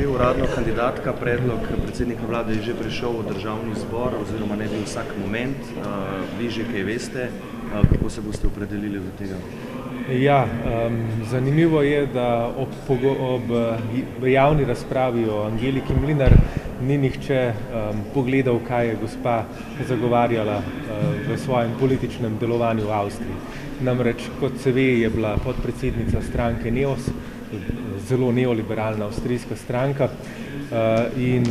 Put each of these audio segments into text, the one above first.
že uradno kandidatka, predlog predsednika vlade je že prišel v državni zbor, oziroma ne bi vsak moment. Vi že kaj veste, kako se boste opredelili do tega? Ja, zanimivo je, da ob javni razpravi o Angeliki Mlinar ni nihče pogledal, kaj je gospa zagovarjala v svojem političnem delovanju v Avstriji. Namreč, kot se ve, je bila podpredsednica stranke NEOS, zelo neoliberalna avstrijska stranka, in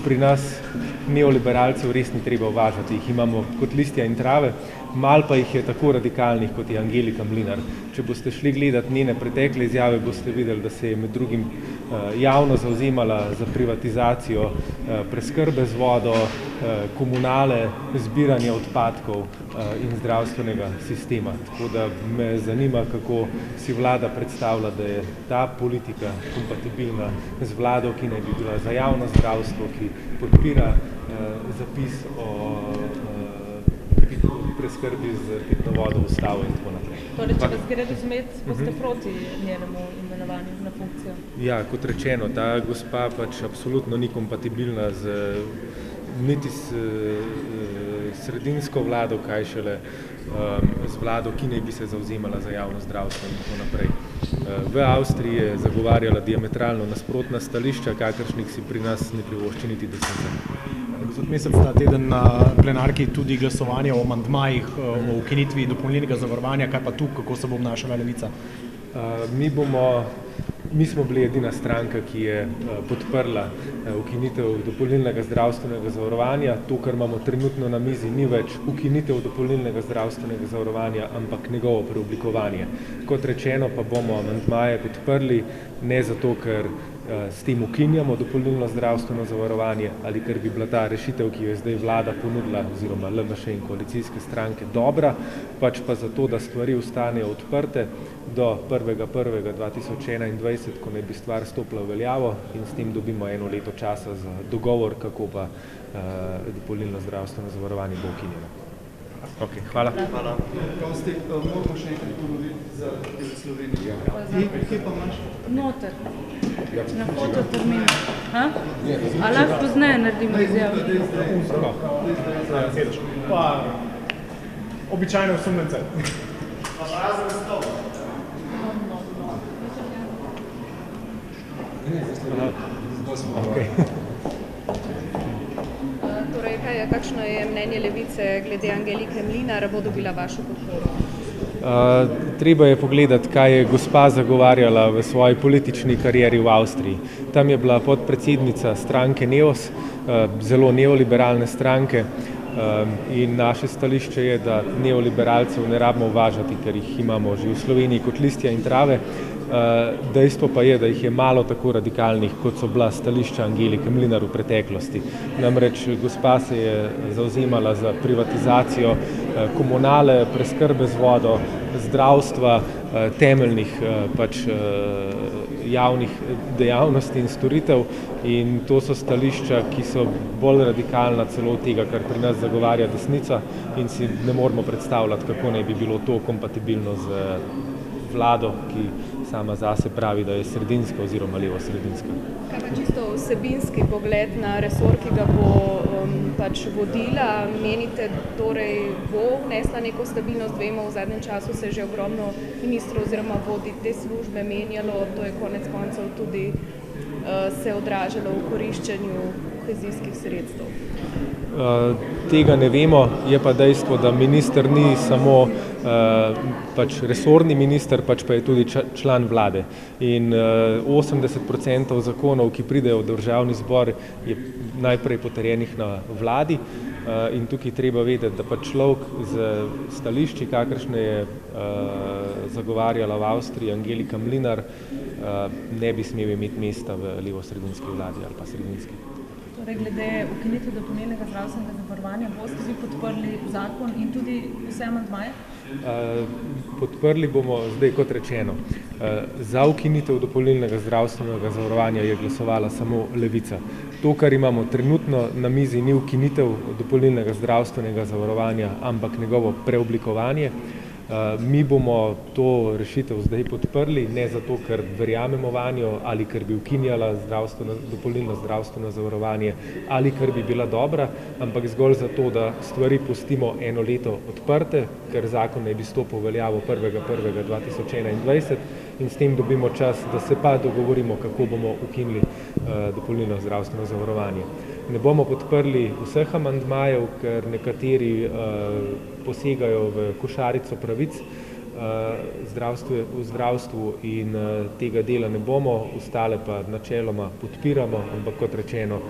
pri nas neoliberalcev res ni treba uvažati, jih imamo kot listja in trave, malo pa jih je tako radikalnih, kot je Angelika Mlinar. Če boste šli gledati njene pretekle izjave, boste videli, da se je med drugim javno zavzemala za privatizacijo preskrbe z vodo, komunale, zbiranje odpadkov in zdravstvenega sistema. Tako da me zanima, kako si vlada predstavlja, da je ta politika kompatibilna z vlado, ki naj bi bila za javno zdravstvo, ki podpira zapis o preskrbi z pitno vodo v ustavo in tako naprej. Torej, če vas gre razumeti, boste proti njenemu imenovanju na funkcijo? Ja, kot rečeno, ta gospa pač absolutno ni kompatibilna niti s sredinsko vlado, kaj šele z vlado, ki naj bi se zavzemala za javno zdravstvo in tako naprej. V Avstriji je zagovarjala diametralno nasprotna stališča, kakršnih si pri nas ne privošči niti desnica. Gospod Mesec, ta teden na plenarki tudi glasovanje o amandmajih, o ukinitvi dopolnilnega zavarovanja, kaj pa tu, kako se bo obnašala Levica? Mi smo bili edina stranka, ki je podprla ukinitev dopolnilnega zdravstvenega zavarovanja. To, kar imamo trenutno na mizi, ni več ukinitev dopolnilnega zdravstvenega zavarovanja, ampak njegovo preoblikovanje. Kot rečeno, pa bomo amandmaje podprli, ne zato, ker s tem ukinjamo dopolnilno zdravstveno zavarovanje ali ker bi bila ta rešitev, ki jo je zdaj vlada ponudila, oziroma LMŠ in koalicijske stranke, dobra, pač pa zato, da stvari ostanejo odprte do 1.1.2021, ko naj bi stvar stopila v veljavo in s tem dobimo 1 leto časa za dogovor, kako pa dopolnilno zdravstveno zavarovanje bo ukinjeno. Ok, hvala. Hvala. Gosti, moramo še enkrat ponoviti za Slovenijo. Kje pa imaš? Noter. Na fototerminu. A lahko pozneje naredimo izjavo? Sedeš. Pa običajno osumljence. Pa razen stol. Torej, kakšno je mnenje Levice glede Angelike Mlinar, bo dobila vašo podporo? Treba je pogledati, kaj je gospa zagovarjala v svoji politični karieri v Avstriji. Tam je bila podpredsednica stranke NEOS, zelo neoliberalne stranke, in naše stališče je, da neoliberalcev ne rabimo uvažati, ker jih imamo že v Sloveniji kot listja in trave. Dejstvo pa je, da jih je malo tako radikalnih, kot so bila stališča Angelike Mlinar v preteklosti. Namreč gospa se je zavzemala za privatizacijo komunale, preskrbe z vodo, zdravstva, temeljnih javnih dejavnosti in storitev, in to so stališča, ki so bolj radikalna celo od tega, kar pri nas zagovarja desnica, in si ne moremo predstavljati, kako naj bi bilo to kompatibilno z vlado, ki sama zase pravi, da je sredinska oziroma levo-sredinska. Kaj pa čisto vsebinski pogled na resor, ki ga bo vodila? Menite, torej bo vnesla neko stabilnost? Vemo, v zadnjem času se je že ogromno ministrov oziroma vodij te službe menjalo, to je konec koncev tudi se odražalo v koriščenju kohezijskih sredstev. Tega ne vemo, je pa dejstvo, da minister ni samo resorni minister, pač pa je tudi član vlade. In 80% zakonov, ki pridejo v državni zbor, je najprej potrjenih na vladi, in tukaj treba vedeti, da pa človek z stališči, kakršne je zagovarjala v Avstriji Angelika Mlinar, ne bi smel imeti mesta v levo-sredinski vladi ali pa sredinski. Torej, glede ukinitve dopolnilnega zdravstvenega zavarovanja, boste vi podprli zakon in tudi vse amandmaje? Podprli bomo zdaj, kot rečeno. Za ukinitev dopolnilnega zdravstvenega zavarovanja je glasovala samo Levica. To, kar imamo trenutno na mizi, ni ukinitev dopolnilnega zdravstvenega zavarovanja, ampak njegovo preoblikovanje. Mi bomo to rešitev zdaj podprli, ne zato, ker verjamemo vanjo ali ker bi ukinjala dopolnilno zdravstveno zavarovanje ali ker bi bila dobra, ampak zgolj zato, da stvari pustimo eno leto odprte, ker zakon naj bi stopil v veljavo 1.1.2021 in s tem dobimo čas, da se pa dogovorimo, kako bomo ukinili dopolnilno zdravstveno zavarovanje. Ne bomo podprli vseh amandmajev, ker nekateri posegajo v košarico pravic v zdravstvu in tega dela ne bomo, ostale pa načeloma podpiramo, ampak kot rečeno,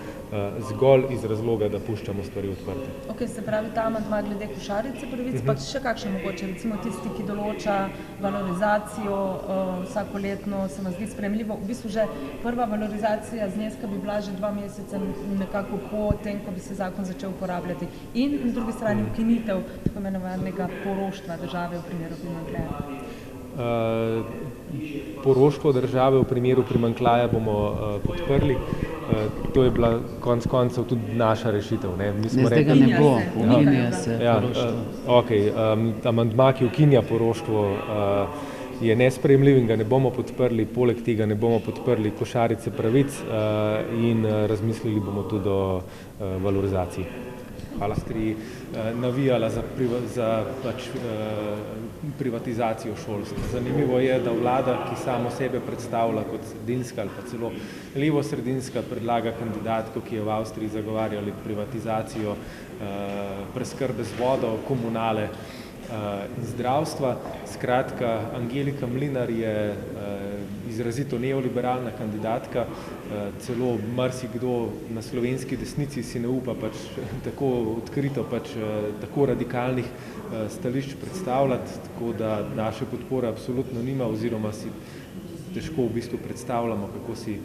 zgolj iz razloga, da puščamo stvari odprte. Ok, se pravi, ta amandma glede košarice pravic, pa še kakšen mogoče, recimo tisti, ki določa valorizacijo vsakoletno, se vam zdi sprejemljivo. V bistvu že prva valorizacija zneska bi bila že 2 meseca nekako po tem, ko bi se zakon začel uporabljati. In na drugi strani ukinitev tako imenovanega poroštva države v primeru primanjkljaja. Poroštvo države v primeru primanjkljaja bomo podprli. To je bila konec koncev tudi naša rešitev. Zdaj ga ne bo, ukinja se poroštvo. Amandma, ki ukinja poroštvo, je nesprejemljiv in ga ne bomo podprli, poleg tega ne bomo podprli košarice pravic in razmislili bomo tudi o valorizaciji. Hvala, stri navijala za privatizacijo šolstva. Zanimivo je, da vlada, ki samo sebe predstavlja kot sredinska ali pa celo levo-sredinska, predlaga kandidatko, ki je v Avstriji zagovarjala privatizacijo preskrbe z vodo, komunale in zdravstva. Skratka, Angelika Mlinar je izrazito neoliberalna kandidatka, celo marsikdo na slovenski desnici si ne upa tako odkrito, tako radikalnih stališč predstavljati, tako da naše podpore absolutno nima oziroma si težko v bistvu predstavljamo, kako si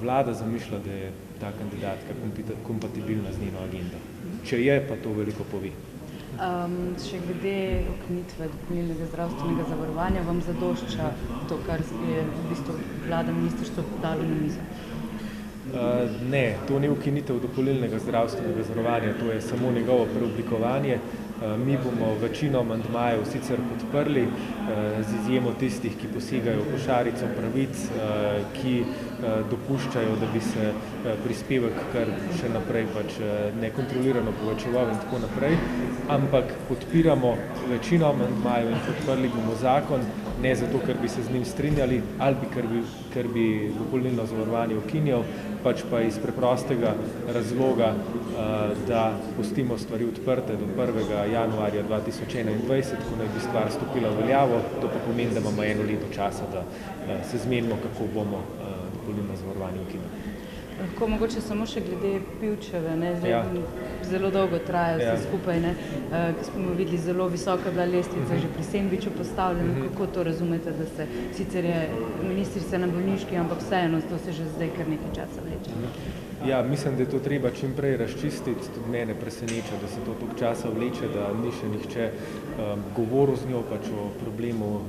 vlada zamišlja, da je ta kandidatka kompatibilna z njeno agendo. Če je, pa to veliko pove. Še glede ukinitve dopolnilnega zdravstvenega zavarovanja, vam zadošča to, kar je v bistvu vlada ministrstvo dalo na mizo? Ne, to ni ukinitev dopolnilnega zdravstvenega zavarovanja, to je samo njegovo preoblikovanje. Mi bomo večino amandmajev sicer podprli, z izjemo tistih, ki posegajo v košarico pravic, ki dopuščajo, da bi se prispevek kar še naprej nekontrolirano povečeval in tako naprej, ampak podpiramo večino amandmajev in podprli bomo zakon, ne zato, ker bi se z njim strinjali ali ker bi dopolnilno zavarovanje ukinjal, pač pa iz preprostega razloga, da pustimo stvari odprte do 1. januarja 2021, ko naj bi stvar stopila v veljavo. To pa pomeni, da imamo 1 leto časa, da se zmenimo, kako bomo dopolnilno zavarovanje ukinili. Lahko mogoče samo še glede Pivčeve, zelo dolgo traja vse skupaj, ko smo videli, zelo visoka bila lestvica že pri Sembiču postavljena. Kako to razumete, da se sicer je ministrica na bolniški, ampak vseeno to se že zdaj kar nekaj časa vleče? Ja, mislim, da je to treba čim prej razčistiti. Tudi mene preseneča, da se to toliko časa vleče, da ni še nihče govoril z njo o problemu,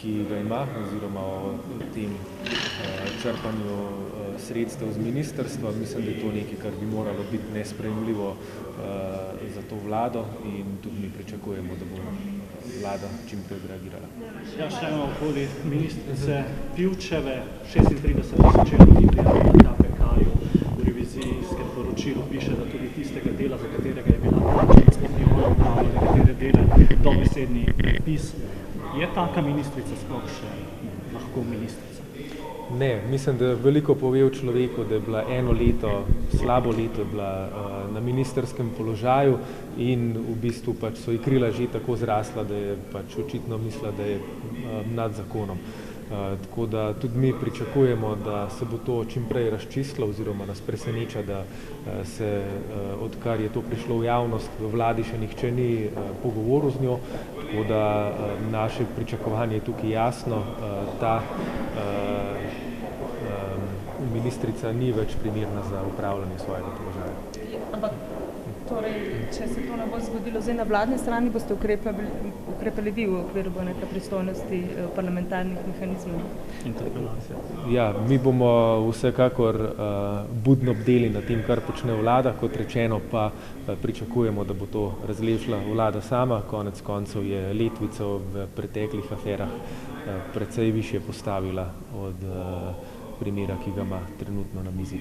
ki ga ima, oziroma o tem črpanju sredstev z ministrstva. Mislim, da je to nekaj, kar bi moralo biti nesprejemljivo za to vlado in tudi mi pričakujemo, da bo vlada čim prej odreagirala. Ja, še eno okoli ministrice Pivčeve, 36 tisoč evrov, ki prijavljajo KPK-ju v revizijskem poročilu, piše, da tudi tistega dela, za katerega je bila plačena, sploh ni ona upravila nekatere dele, dobesedni prepis. Je taka ministrica sploh še lahko ministrica? Ne, mislim, da veliko pove o človeku, da je bila 1 leto, slabo leto je bila na ministrskem položaju in v bistvu so ji krila že tako zrasla, da je očitno mislila, da je nad zakonom. Tako da tudi mi pričakujemo, da se bo to čim prej razčistilo oziroma nas preseneča, da se, odkar je to prišlo v javnost, v vladi še nihče ni pogovoril z njo, tako da naše pričakovanje je tukaj jasno, ta ministrica ni več primerna za upravljanje svojega položaja. Ampak Torej, če se to ne bo zgodilo zdaj na vladni strani, boste ukrepali vi v okviru neke pristojnosti parlamentarnih mehanizmov? Interpelacija. Ja, mi bomo vsekakor budno bdeli na tem, kar počne vlada, kot rečeno pa pričakujemo, da bo to razrešila vlada sama. Konec koncev je letvico v preteklih aferah precej višje postavila od primera, ki ga ima trenutno na mizi.